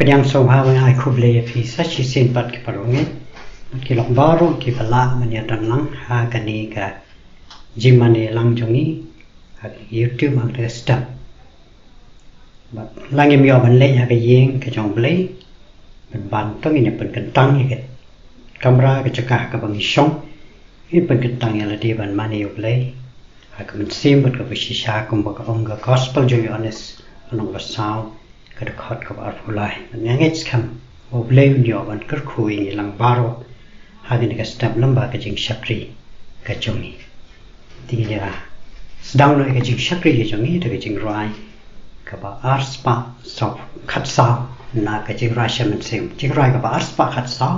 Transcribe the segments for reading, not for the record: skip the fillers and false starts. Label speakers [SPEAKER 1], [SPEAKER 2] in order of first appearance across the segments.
[SPEAKER 1] Penyang soha mengai kuble fi sachi sin pat ki parunge ki lok baru ki pala mania dan lang ha kani ka jimane lang jongi ha YouTube ang te step bat lang im yo ban le ha ka yeng ka jong ble ban tong ini pen kentang ni ke kamera ka cakah ka bang song ini pen kentang ya ladi ban mani yo ble ha ka men sim bat ka bisha kum ba ka onga gospel jo yo honest anong ba sao kada khot ka bar fulai ngangets kam o blame yo ban kar khui ni lang baro hagin ka step lamba ka jing shakri ka chongi tingira sedang no ka jing shakri ka chongi ka jing rai ka ba arspa so khat sa na ka jing rai shaman sim jing rai ka ba arspa khat sa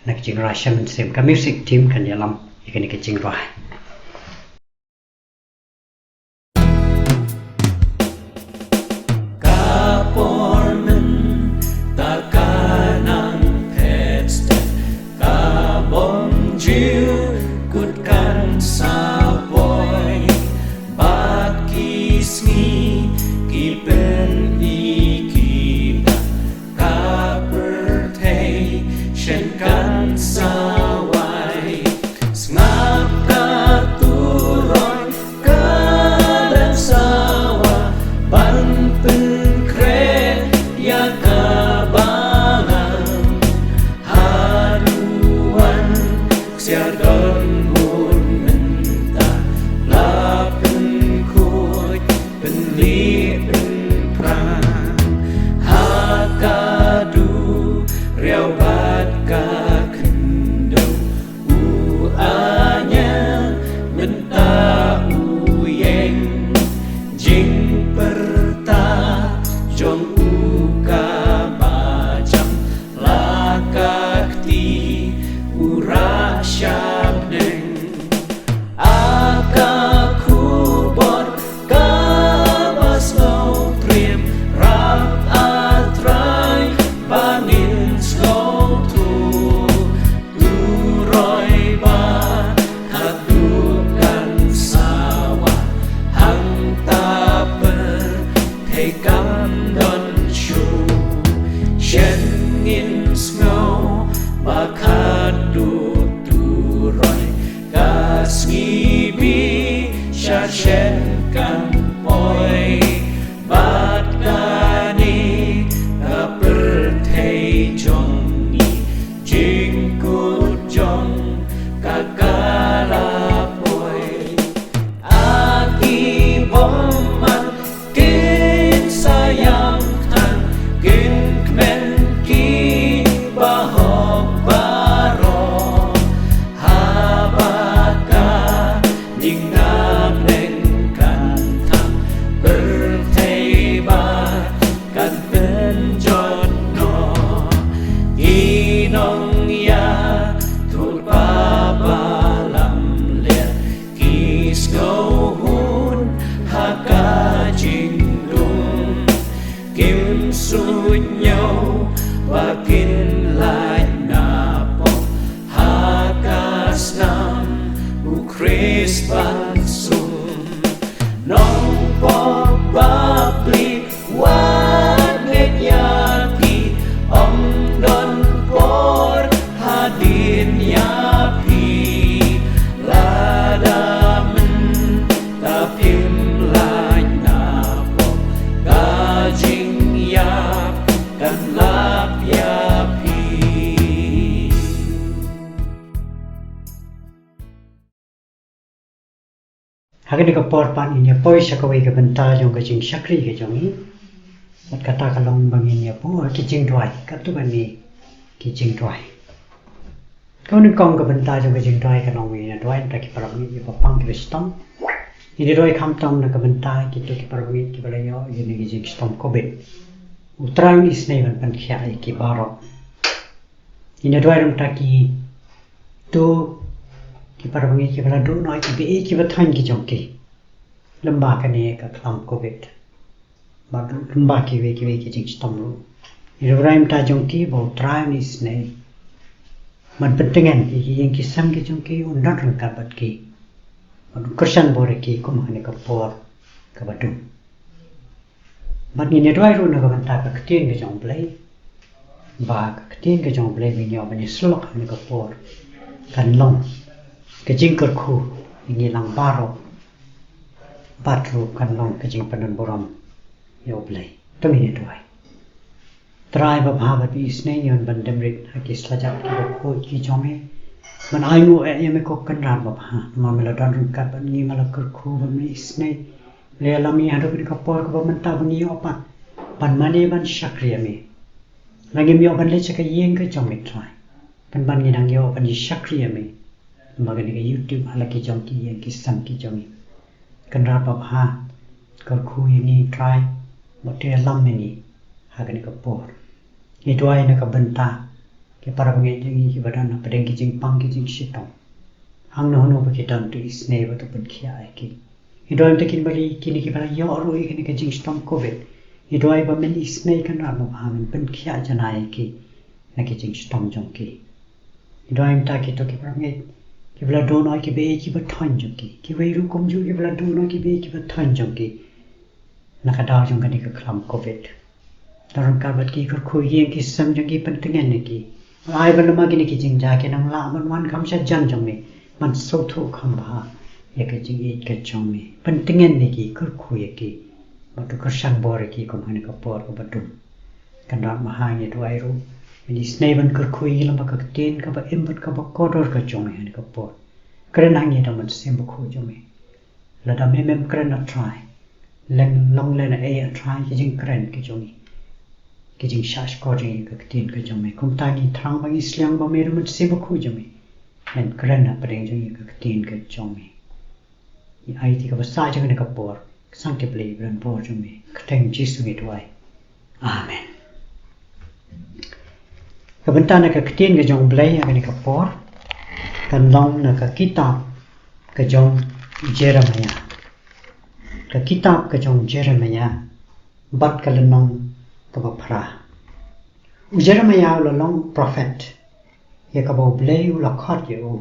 [SPEAKER 1] na ka jing rai shaman sim ka music team kan yalam ikani ka jing rai Hagani ka porpan inya poi sakawai ka benta jong ka jing shakri ka jongi mat kata ka long bangin ya po ki jing dwai ka tu bani ki jing dwai kau ni kong ka benta jong ka jing dwai ka long ni dwai ta ki parang ni pa pang ki stom ini doi kham tom na ka benta ki tu ki parang ni ki balayo ini ki jing stom ko bet utrang is nei ban pan khya ki baro ini doi ram ta ki tu ki parang ki bala do noi ki be ki bathan ki jongki lamba ka ne ka klam ko bet ba lamba ki ve ki jing stom lu Ibrahim ta jongki bo try ni snei man pentingan ki yang ki sam ki jongki undat ran ka bat ki man kursan bore ki ko mahne ka por ka batu man ni ne dwai ru na ka banta ka ktien ki jong play ba ka tin ka jong ble mi nyo ba ni slok ni ka por kan long ka jing kar khu ni lang baro batru kan long ka jing panan boram yo ble to mi to ai trai ba bha ba bi snei yon ban demrit ha ki slajak ki ba khu ki jong e man ai ngo e me ko kan ran ba ha ma me la dan run ka ban ni mala kar khu ba mi snei le la mi ha do ka por ka ba man ta ba ni opa ban mane ban shakriya me lagi mi ban le chaka yeng ka jong me try ban ni nang yo ban ni shakriya me magani ka YouTube hala ki jong ki yeng ki sam ki jong kan ra pa ha kar khu ni try mo te lam ni ha ka ni ka por ni doi na ka banta ke para nge jing ki badan na padeng ki jing pang ki jing shitong hang no no ba ki dan tu isne ba to ban khia ai ki ni doi ta kin bali ki ni ki bala yo ro i ki ni ka jing shitong covid ni doi ba men isne kan ra mo ha men ban khia janai ki na ki jing shitong jong ki ni doi ta ki to ki para nge ki bala do no ki be ki ba thon jong ki wei ru kom ju ki bala do no ki be ki ba thon jong ki na ka da jong ka ni ka khlam covid dalam kabat ki kar khu yeng ki sam jong ki pentingan ni ki ai ban ma ki ni ki jing ja ke nang la man wan kham sha jan jong ni man so thu kham ba ye ke jing e ke jong ni pentingan ni ki kar khu ye ki ma tu kar sang bor ki kon hani ka por ka batum kan ra ma ha ni tu ai ru ni snei ban kar khu yi lam ba ka ten ka ba em bat ka ba ko dor ka jong ni ka por kren hang ni da man sem ba khu jong ni la da me mem kren na try len long len a try ki jing kren ki jong ni ki jing shash ko jing ka tin ka jong me kum ta ni thrang ba islang ba me rum se ba khu jong me len kren na padeng jong ka tin ka jong me ni ai ti ka ba sa jong ni ka por sang ke ple bran por jong me ka teng jisu mi twai amen ka banta na ka tin ka jong ble ya ni ka por kan long na ka kitab ka jong Jeremiah ka kitab ka jong Jeremiah bat ka lenong ka ba phra u Jeremiah la long prophet ye ka ba ble u la khat ye u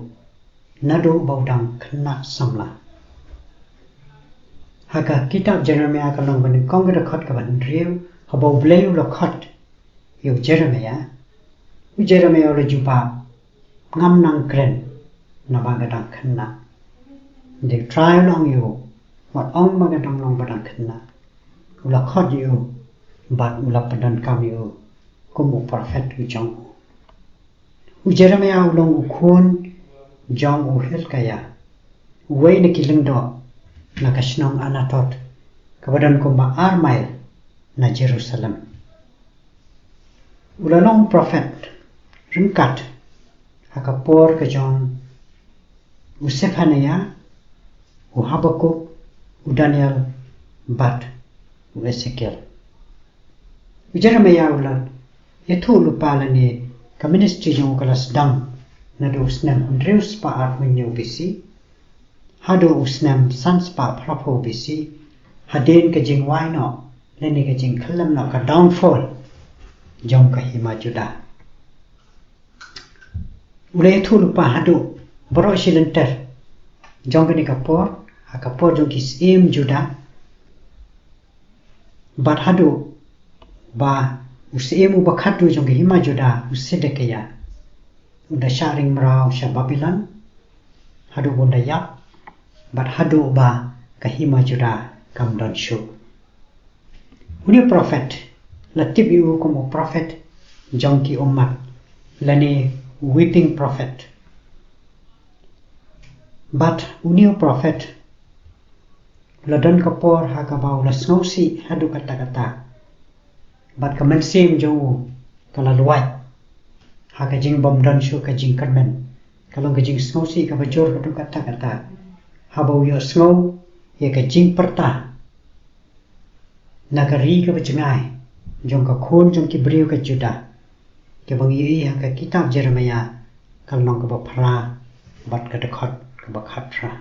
[SPEAKER 1] na do ba dang khna samla ha ka kitab Jeremiah ka long ban kong ga khat ka ban riu ha ba ble u la khat ye Jeremiah la ju ba ngam nang kren na ba ga dang khna de try long you wat ong ba ga dang long ba dang khna u la khat ye bat ula padan kami u kumu prophet u jong u Jeremiah u long u khun jong u Hilkiah wei na kiling do na kashnong anatot kabadan kumba Armail na Jerusalem ula long prophet ringkat hakapor ka jong u Zephaniah u Habakuk u Daniel bat u Ezekiel Jeremiah ulat yathu lupa la ni ka ministry jong kalas dang na do snam reus pa at minyo bisi hado usnam sans pa prapo bisi haden ka jing wai no le ni ka jing khalam no ka downfall jong ka hima juda ule yathu lupa hado boro silenter jong ka ni ka por ha ka por jong ki sim juda bat hado ba usemu bakhatu jong hima juda usedekeya unda sharing mrau sha Babylon hadu bunda ya bat hadu ba ka hima juda kam dan shu uni prophet la tibiu como prophet jong ki ummat lani weeping prophet but uni prophet la dan kapor ha ka ba la snowsi hadu kata bat ka man sim jo kala luai ha ka jing bom dan shu ka jing karmen kalong ka jing snow si ka bajor ka kata ha ba yo snow ye ka jing perta na ka ri ka bajngai jong ka khon jong ki briu ka juda ke bang yi ha ka kitab Jeremiah kalong ka ba phra bat ka khot ka ba khatra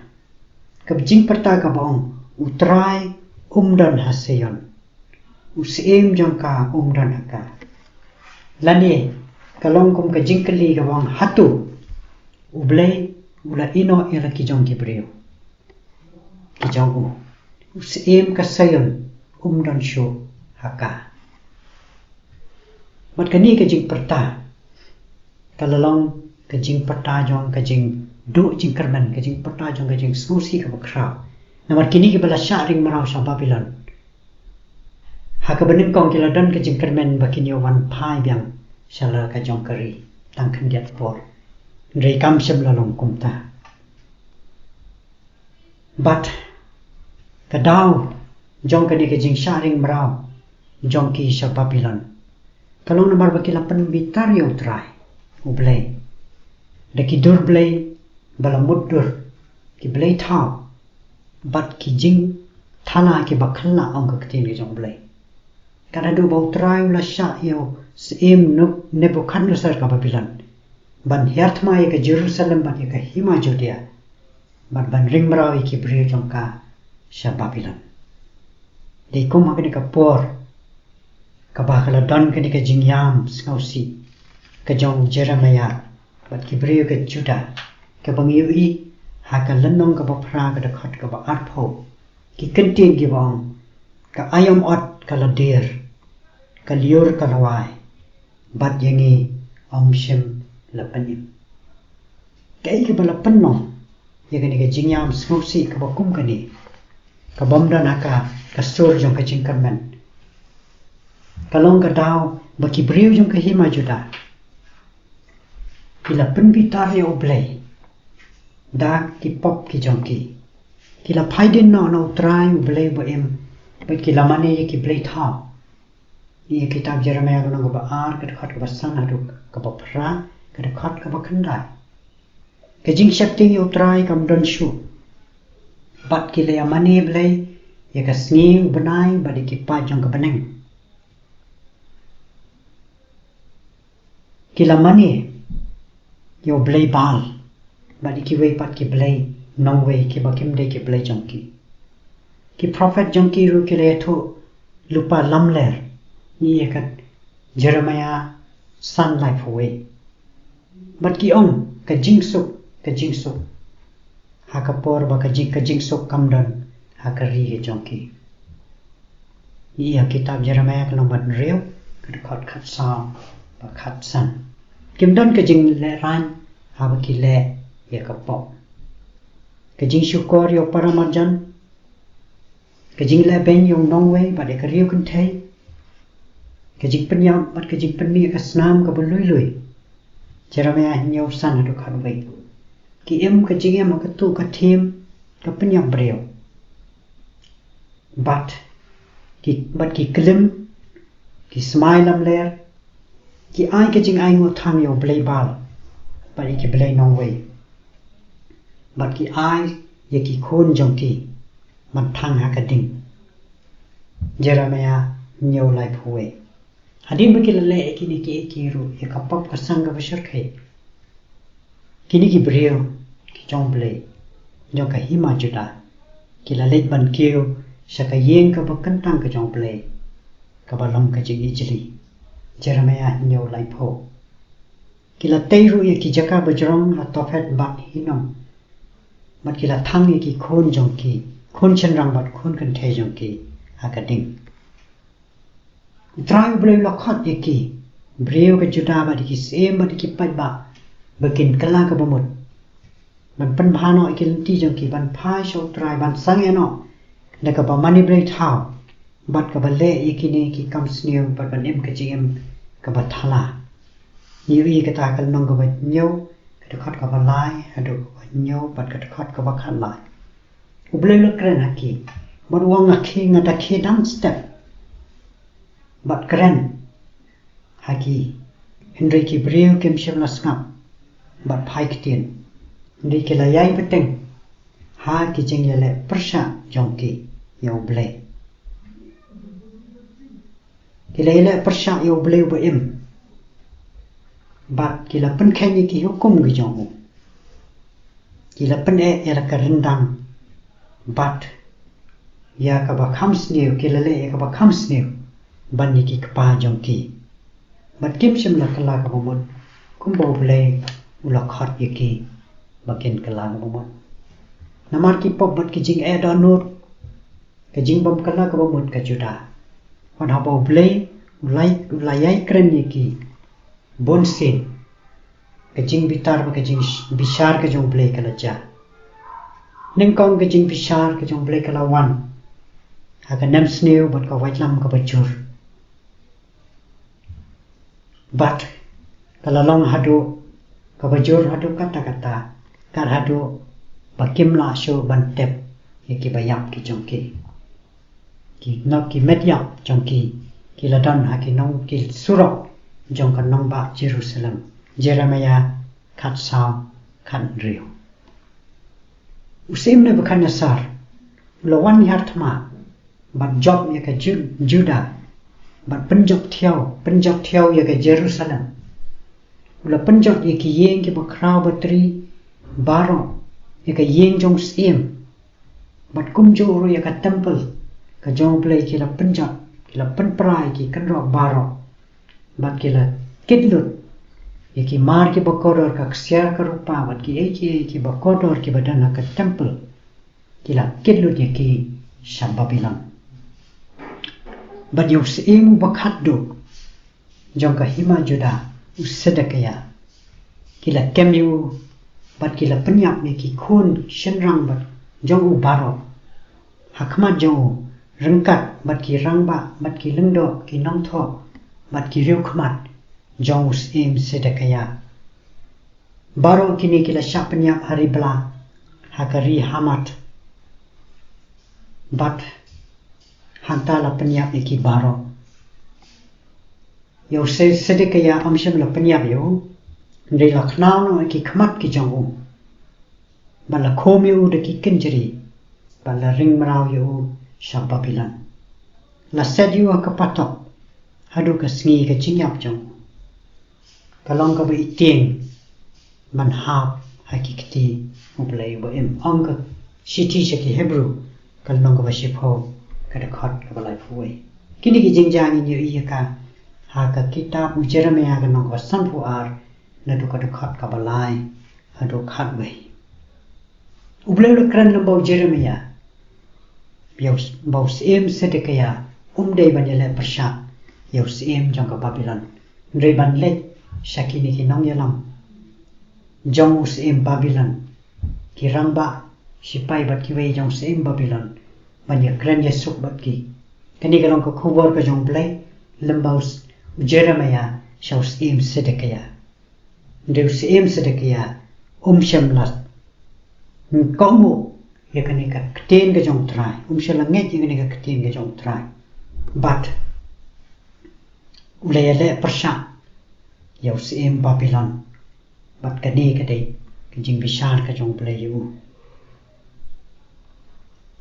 [SPEAKER 1] ka jing perta ka bong utrai umdan haseyon usim jangka umdan haka lani kalong kum ka jingkali ka wang hatu ublay ula ino ila ki jong kibriyo ki jong usim ka sayon umdan shu haka mat kani ke jing perta kalalong ke jing perta jong ke jing du jing kerman ke jing perta jong ke jing susi ke bakra namar kini ke bala syaring marau sa Babylon ha ke bening kong kila don ke jing kerman bakini wan pai biang shala ka jong kari tang khandiat por rei kam sem lalong kumta but kadau jong kani ke jing syaring marau jong ki sa Babylon kalong namar bakila pen bitar yo try ublay daki dur blay bala mudur ki blay thao but ki jing thana ki bakhalla ong ka tin ki jong blay kada do bau try la sha yo sem Nebuchadnezzar ka Babylon ban herthma ye ka Jerusalem ban ye ka hima Judea ban ring marau ki bri jong ka sa Babylon de kum akni ka por ka bakala don kani ka jingyam skausi ka jong Jeremiah bat ki bri ka Judah ka bangiu I ha ka lanong ka bapra ka dakhat ka ba arpho ki kentin ki bang ka ayam ot ka ladir ka liur ka lawai bat yangi omshem la panim kai ka bala panno ye kani ka jingyam skausi ka bakum kani ka bomda naka ka sur jong ka jingkarmen kalong ka daw baki bri jong ka hima Judah kila penbitar ya oblay da ki pop ki jongki kila phaidin no try oblay bo em but kila mane ye ki blay tha ye kitab Jeremiah no ba ar ka khat ka san hadu ka ba phra ka khat ka ba khandai ke jing shakti yo try kam don shu but kila ya mane blay ye ka sngi banai ba ki pa jong ka baneng kila mane yo blay bal badi ki wei pat ki blay nong wei ki bakim de ki blay jongki ki prophet jongki ru ki le tho lupa lamler ni ekat Jeremiah san life away but ki on ka jingsuk ha ka por ba ka jingsuk kamdan ha ka ri jongki ni ya kitab Jeremiah ka nombat reu ka khat sa ba khat san kim don ka jing le ran ha ba ki le ya ka pop ka jing shukor yo paramajan ka jing le ben yo nongwei ba de ka riu kun thei ka jing penyam bat ka jing penni ka snam ka belui lui Jeremiah nyo san do khan wei ki em ka jing em ka tu ka thim ka penyam breu bat ki klim ki smile am ler ki ai ka jing ai ngo thang yo blay bal ba ki blay nongwei but ki ai ye ki khon jong ki man thang ha ka ding Jeremiah nyo lai phuwe hadin ba ki le ki ni ki ru ye ka pop ka sang ka bashar khai kini ki breu ki jong blay jong ka hima Judah ki la le ban kiu sa ka yeng ka ba kan tang ka jong blay ka ba long ka jing ijli Jeremiah nyo lai pho kila teiru ye ki jaka bajrong ha tophet bat hinom mat kila thang ye ki khon jong ki khon chen rang bat khon kan the jong ki ha ka ding trai blay lokhat ye ki breu ka Judah ba ki sem ba ki pat ba bakin kala ka bamut man pan bhano ki ti jong ki ban phai sho trai ban sang eno na ka ba mani blay thao bat ka ba le ye ki ne ki kam sneu bat ban em ka jing ka ba thala ni ri ka ta kal nong ka ba nyo ka khat ka ba lai hadu nyo bat ka khat ka ba khan lai ublay lo kren haki bat wong akhi ngata khi down step bat kren haki Henry ki breu kem shem la skap bat phai kitien Henry ki la yai beteng ha ki jeng le persha jongki yo blay kila persya yo blay ba im bat kila pen khenye ki hukum gi jomu kila pen era ka rendang bat ya ka ba khams new kila le ka ba khams new ban ni ki pa jong ki bat kim sim la kala ka bomon kum bo blay ula khat ye ki bakin kala ka bomon namar ki pop bat ki jing donor ka jing bom kala ka bomon ka Judah wan ha bo blay ulayai keren ki bonsin kajing bitar ba kajing bishar ka jong play kala ja ningkong kajing bishar ka jong play kala wan haka nam sneu bat ka white lam ka bachur bat kala long hadu ka bajur hadu kata kar hadu bakim la sho bantep ki bayap ki jong ki nok ki medyap jong ki la don ha ki nong ki surok jong ka nong ba Jerusalem Jeremiah kat sao kan rio usim ne bukan nasar lawan hartma bat job ya ka Juda bat penjok thiau ya ka Jerusalem ula penjok ya ki yeng ki bakrau batri baro ya ka yeng jong sim bat kumjo ya ka temple ka jong play ki la penjok ki la penprai ki kan ro baro bat ki la kidlut ya ki mar ki bakodor ka ksiar ka rupa bat ki bakodor ki badana ka temple ki la kidlut ya ki Babilan bat yus emu bakhat do jong ka hima Juda usedakaya ki la kemyu bat ki la penyap ni ki khun shenrang bat jong u baro hakmat jong rengkat bat ki rangba bat ki lengdo ki nongtho bat ki riu khmat jong us em sedakaya baro kini ki la syapnya haribla hakari hamat bat hantala penyap ki baro yo sedakaya amsham la penyap yo ndai la khnau no ki khmat ki jong u bala khomyu de ki kinjri bala ring marau yo Babilan la sedu ka patok hadu ka sngi ka chingyap jong kalong ka bi ting man hap hakikti ublai bo em ong city ki Hebrew kalong ka ba shipho ka de khot ka balai fuai kini ki jingjang ni iya ka ha ka kitab Jeremiah ka nong ka sanfu ar na du ka de khot ka balai hadu khat wei ublai le kran lo Jeremiah Yaus baus em sedekaya dei banele persat yaus em jong ka Babilan ndre ban le shakini ki nong yalam jong us em Babilan ki rangba sipai bat ki wei jong em Babilan banya kran yesuk bat ki kani kalong ka khubor ka jong play lembaus Jeremiah shaus em sedekaya ndre us em sedekaya shamlat komu ya kani ka kten ka jong trai shalanget ya kani ka kten ka jong trai but ulele persat ya em Babilan but kani ka dei ka jing bishar ka jong play yu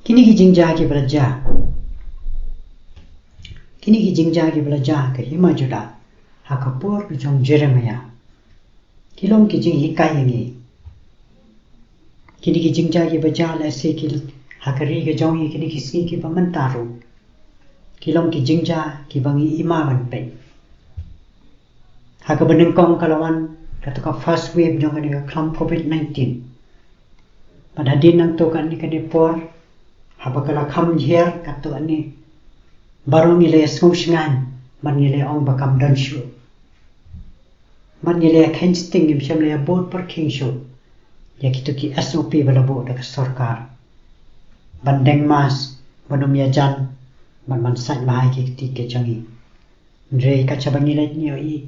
[SPEAKER 1] kini ki jingja ki belaja ka hima Juda hakapur ka jong Jeremiah kilong ki jing hikai ngi kini ki jingja ki bajal ऐसे ki hakari ke jong kini ki ski ki pamantaru kilong ki jingja ki bangi ima ban pe haka beneng kong kalawan kata ka first wave jong ni ka klam COVID-19 pada din nang to kan ni ka depor haba kala kham hier kata ani barong ile smusngan man ile ong bakam dan shu man ile kensting im shamle board parking show ya kita ki SOP balabo da sarkar bandeng mas banum ya jan man sai mai ki ti ke changi re ka chabani le ni oi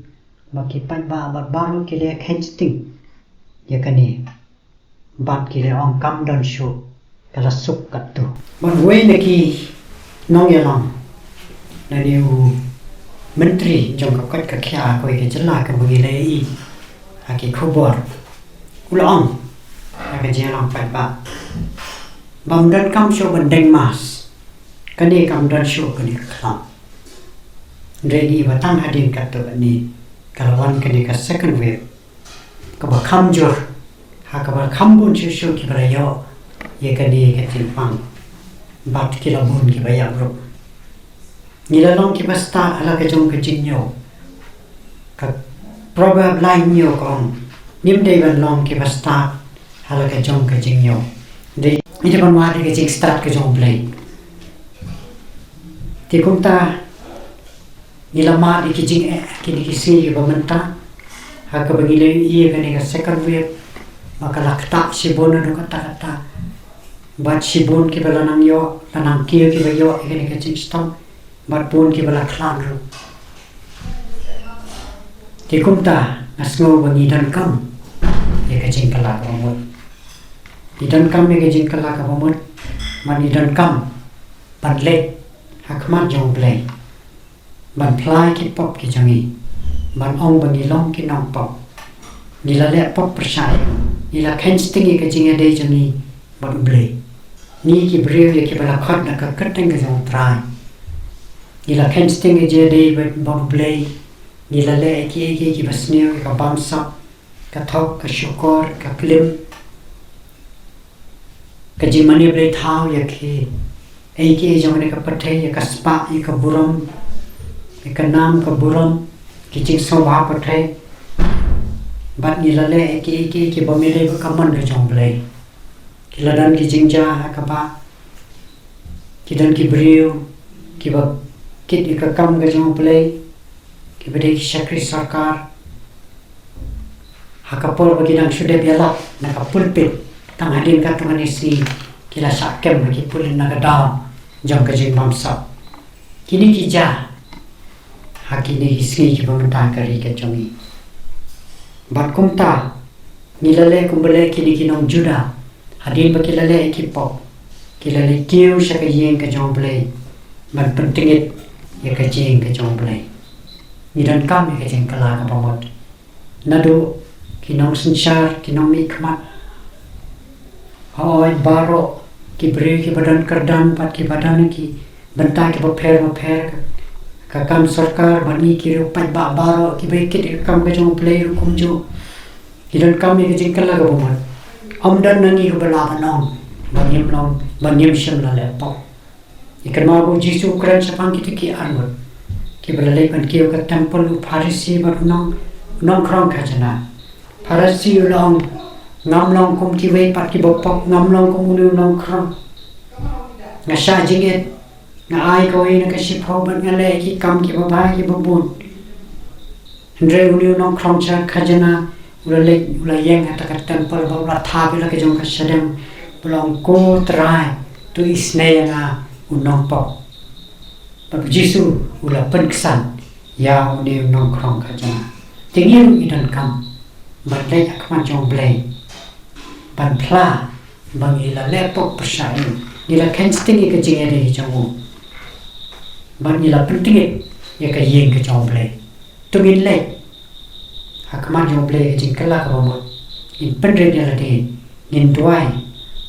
[SPEAKER 1] maki pan ba baro ke le kensting ya kani bat ki le ong kam dan show kala suk kattu man we ne ki nong ya lam na ni u menteri jong ka ka kya ko ke jala ka bu le i ha ki khobor ulong ka jelang pat ba bam dan kam show bandeng mas kani kam dan show kani kham ready batang hadin kattu ni kalawan kani ka second wave ka ba kham jor ha ka ba kham bun show ki bara yo ye kani ka timpang bat ki la bun ki ba ya bro nila long ki basta ala ka jong ka jinyo ka proverb line yo kong nim dei ban long ki basta ala ka jong ka jinyo de ite ban wa ka jing start ka jong play ti kung ta nilama di kijing kini kisi ke pementa hak bangile iya kani ka second wave maka lakta sibon do kata bat sibon ki bala nang yo tanang ki bayo kini ka stom bat pun ki bala klan ru ki kumta asngo bangi dan kam ye ka jing kala ka mo idan kam ye ka jing kala ka mo man idan kam ban le hak man jong play ban plai ki pop ki jangi ban ong ban ni long ki nong pop ni la le pop persai ni la khen sting ki jinga de jangi ban ble ni ki brew ye ki bala khat na ka kateng ki jong trai ni la khen sting ki je de ban ble ni la le ki basneo ka bam sap ka thok ka shukor ka klim ka jimani ble thau ye ki ki jong ne ka pathe ye ka spa ye ka buram ka nam ka buram ki ching so ba pathe bat ni la le ki bomile ka man ka jong ble ki la dan ki jing ja ka ba ki dan ki brew ki ba kit ka kam ka jong ble ki bade ki shakri sarkar hakapol bagi dang sudah biala na ka pulpit tang hadin ka tang si ki la sakem ki pulin na ka daw jong ka jing mamsa kini ki ja hakini hisni ki pementa kari ka jongi bat kumta nilale kumbale kini ki nong juda hadin ba kilale ki pop kilale kiu sha ka yeng ka jong play ban pentingit ya ka jing ka jong play ni dan kam ya ka jing kala ka pamot nadu ki nong sinchar ki nong mikmat hoy baro ki bre ki badan kardan pat ki badan ki benta ki bapher ka kam sarkar bani ki rupai ba baro ki bre ki kam ka jong play ru kum jo ki dan kam ye jing kala ga bomot om dan nangi ru bala banong banyem sham la le pop ikan ma bu jisu kran sapang ki armut ki bala pan ki ka temple pharisi ba nong krong ka jana pharisi long ngam long kum ki we pat ki bopok ngam long kum nu nong krong nga sha jinget nga ai ko ina ka shipho ban nga le ki kam ki ba ki bun ndre uni nong krong cha khajana ula yeng ata ka temple ba la tha bi la ka jong ka shadem belong ko try tu isne nga unong pop ba jisu ula penksan ya uni nong krong khajana tingin idan kam ban le ka man jong blay ban pla bang ila lepok persai ila kensting ka jinga de jong ban ila penting ya ka yeng ka jong blay tungin le hakman jong blay jing kala ka mo in pendre de la de in duai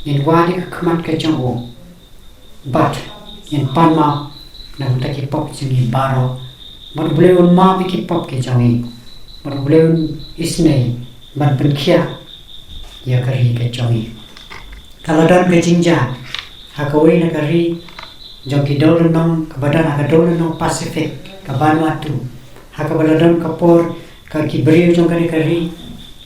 [SPEAKER 1] in wadi ka khaman ka jong but in panma na ta ki pop jing baro ban blay un ma bi ki pop ke jong ban blay un isne ban penkhia ya kari ke jongi kalau dan ke jinja hakawai na kari jongki dol nong kebadan hakadol nong Pacific ke Vanuatu hakabaladon kapor ka kibriu jongkani kari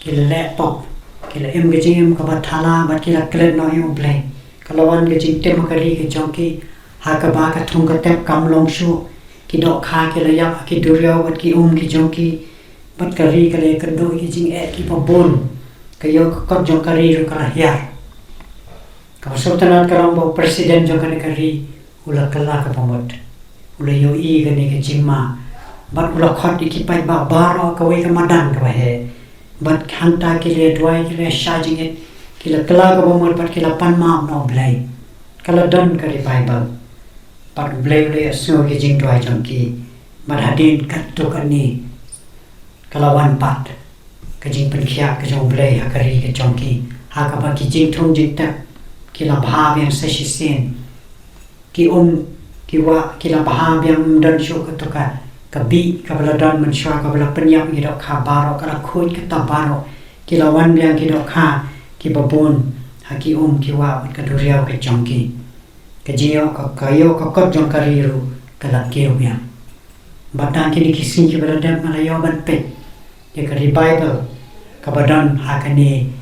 [SPEAKER 1] kila lepok kila em ke jingem ka bathala bat kila klen no yu blay kalau wan ke jing tem kari ke jongki hakaba ka thung ka tep kam long shu ki dok kha kila ya ki duryo bat ki ki jongki bat kari kale kendo ki jing ki pabon kayo kot jong kari ru kala hiar ka sultanat karambo presiden jong kari ula kala ka pamot ula yo I gani ka jingma bat ula khot ki pai ba baro ka we ka madan ka he bat khanta ke le dwai ke le shajing it kila kala ka pamot bat kila pan ma no blai kala don kari bible bat blai le so ke jing dwai jong ki bat hadin kat to kani kala wan pat ka jing pen khia ka jong blay ha kari ka jong ki ha ka ba ki jing thong jing ta ki la bha yang sa shi sen ki ki wa ki la bha yang dan shu ka to ka bi ka bala dan man shwa ka bala pen yang ki do kha baro ka la khoi ka ta baro ki la wan yang ki do kha ki babon ha ki ki wa ka do riaw ka jong ki ka jio ka yo ka kot jong kari ru ka la keu yang batang ki ki sin ki bala dem ala yo ban pe ya kari bible kabadan hakane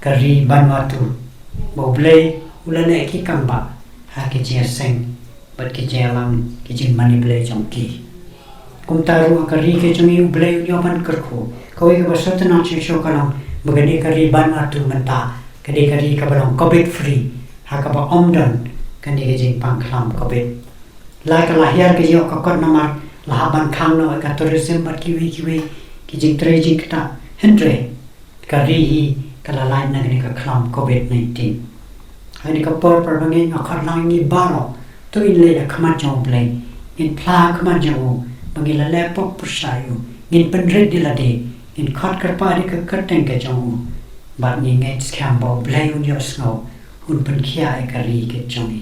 [SPEAKER 1] kari Vanuatu boble ulane ki kamba ha ke seng bat ki jalam ki jing mani ble jong ki kum taru kari ke cungi ublay nyoban kerku kau ke basat na chisho kalang bagade kari ban atu menta kade kari ka balong covid free ha ka ba omdan kande ke jing pangklam covid la ka lahir ke yo ka kot namar la ban khang no ka tourism bat ki ki jing tre jing kta hendre kari hi kala lain na ka khlam covid 19 hai ka por par bangi akhat lang ni baro to in le ka ma jong play in pla ka ma jong bangi la le pok pusayu in pen red la de in khat kar pa ri ka teng ke jong bat ni ngai scam bo play un yo snow un pen khia ai kari ke jong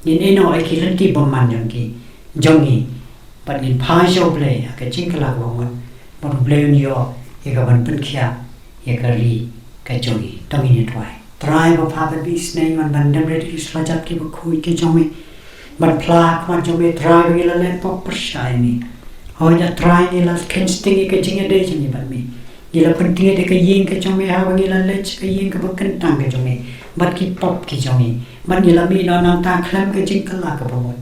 [SPEAKER 1] in no ai ki lan ti bom man jong ki jongi but in pa jo play ka ching kala bo ngon bon play un yo ye ka ban pen khia ye kari ka jongi tong in twai try ba pa bi snai man ban dem ready is lajat ki ba khoi ke jongi ban pla kwan jongi try bi la le pok persai ni ho ya try ni la ken sting ke jing de jing ban mi ni la penting de ke yin ke jongi ha bangi la le ke yin ke ba ken tang ke jongi bat ki pop ki jongi ban ni la mi no nang ta khlam ke jing kala ka bo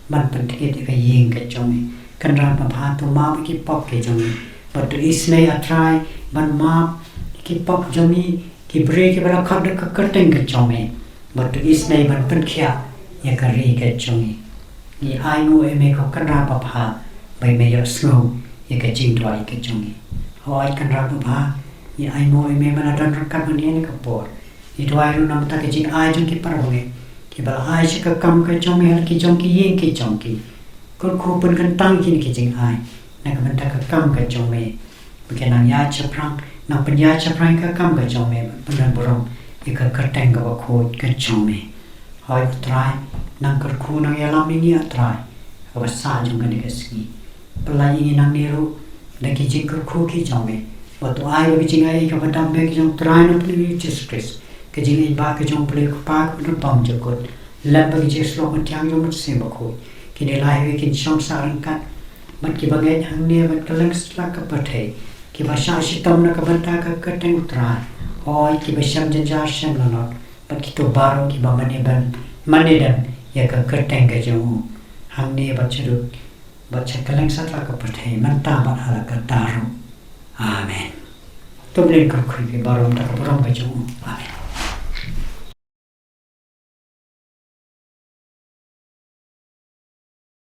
[SPEAKER 1] ban penting de ke yin ke jongi kan ran pa pa to ma ki pop ke jongi but to is nay a try ban ma ki pop jongi ki break ke bala khad ka teng ke jongi but to is nay ban pen khia ya ka ri ke jongi ni ai no e me ko kan ra pa pa bai me yo snow ye ka jing twai ke jongi ho ai kan ra pa pa ni ai no e me mana dan ka man ni ka por ni twai ru nam ta ke jing ai jong ki par ho ki ba ai se ka kam ka jongi hal ki jong ki yin ki jong ki ko ko pen kan tang ki jing ai na ka man ta ka kam ka jongi bukan nang ya chaprang nang penya chaprang ka kam ka jongi pen borong ye ka teng ka ko ka jongi hoi try nang ka khu nang ya lam ni ya try wa sa jong ka ni ka ski pelai ini nang niru na ki jing khu ki jongi wa to ai wa jing ai ka ba dam me ki jong try no pli Jesus Christ ka jing ai ba ka jong pli ko pa ko pam jo ko lam ba ki Jesus lo ma tyang jo mut sim ba ko ki ne lai we ki shom sa ran ka mat ki ba ngai hang ne ba ka lang sla ka pa the ki ba sha shi tam na ka ba ta ka teng try oi ki ba sham jan ja sham na no ba ki to baro ki ba mane dan ya ka teng ka jo hang ne ba chiru ba cha ka lang sa ka pa the man ta ba hala ka ta ro amen tum len ka khu ki baro ta ka baro ka jo amen